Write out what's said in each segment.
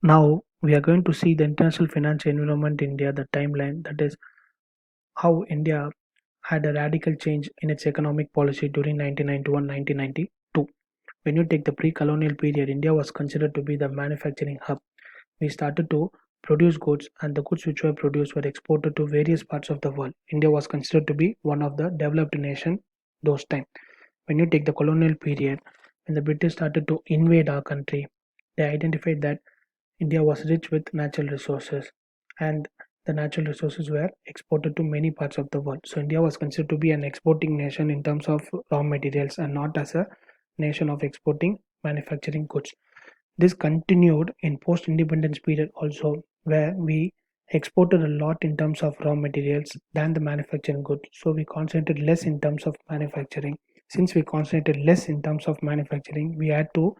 Now we are going to see the international financial environment in India, the timeline, that is how India had a radical change in its economic policy during 1991-1992. When you take the pre-colonial period, India was considered to be the manufacturing hub. We started to produce goods, and the goods which were produced were exported to various parts of the world. India was considered to be one of the developed nation those time. When you take the colonial period, when the British started to invade our country, they identified that India was rich with natural resources, and the natural resources were exported to many parts of the world. So India was considered to be an exporting nation in terms of raw materials and not as a nation of exporting manufacturing goods. This continued in post-independence period also, where we exported a lot in terms of raw materials than the manufacturing goods. So we concentrated less in terms of manufacturing. Since we concentrated less in terms of manufacturing, we had to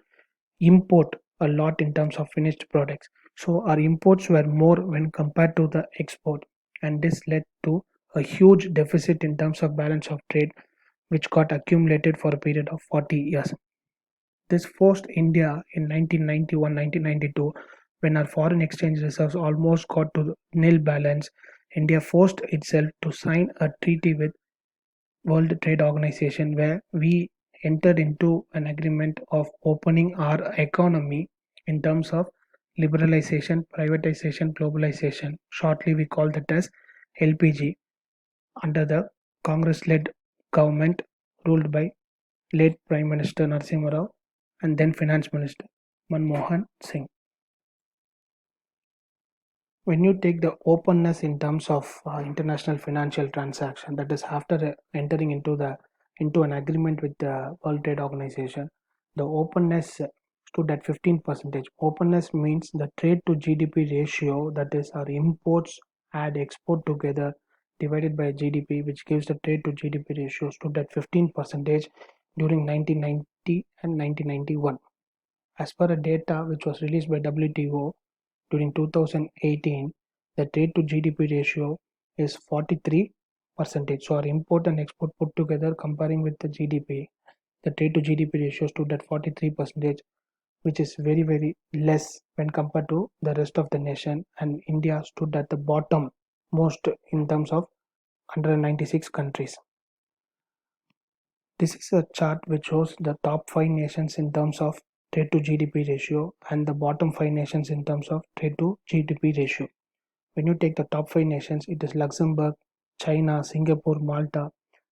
import a lot in terms of finished products. So our imports were more when compared to the export, and this led to a huge deficit in terms of balance of trade, which got accumulated for a period of 40 years. This forced India in 1991-1992, when our foreign exchange reserves almost got to nil balance. India forced itself to sign a treaty with World Trade Organization, where we entered into an agreement of opening our economy in terms of liberalization, privatization, globalization. Shortly, we call that as LPG, under the Congress-led government ruled by late Prime Minister Narasimha Rao and then Finance Minister Manmohan Singh. When you take the openness in terms of international financial transaction, that is after entering into an agreement with the World Trade Organization, the openness stood at 15%. Openness means the trade to GDP ratio, that is our imports add export together divided by GDP, which gives the trade to GDP ratio, stood at 15% during 1990 and 1991. As per a data which was released by WTO during 2018, the trade to GDP ratio is 43%. So our import and export put together, comparing with the GDP, the trade to GDP ratio stood at 43%, which is very, very less when compared to the rest of the nation. And India stood at the bottom most in terms of 196 countries. This is a chart which shows the top 5 nations in terms of trade to GDP ratio and the bottom 5 nations in terms of trade to GDP ratio. When you take the top 5 nations, it is Luxembourg, China, Singapore, Malta.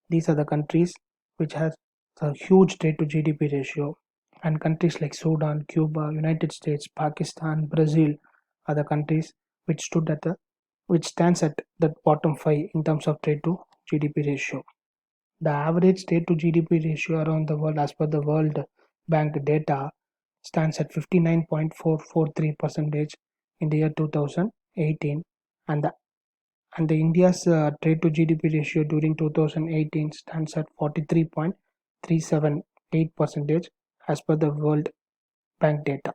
These are the countries which has a huge trade to GDP ratio, and countries like Sudan, Cuba, United States, Pakistan, Brazil are the countries which stands at the bottom 5 in terms of trade to GDP ratio. The average trade to GDP ratio around the world, as per the World Bank data, stands at 59.443% in the year 2018, and the India's trade to GDP ratio during 2018 stands at 43.378% as per the World Bank data.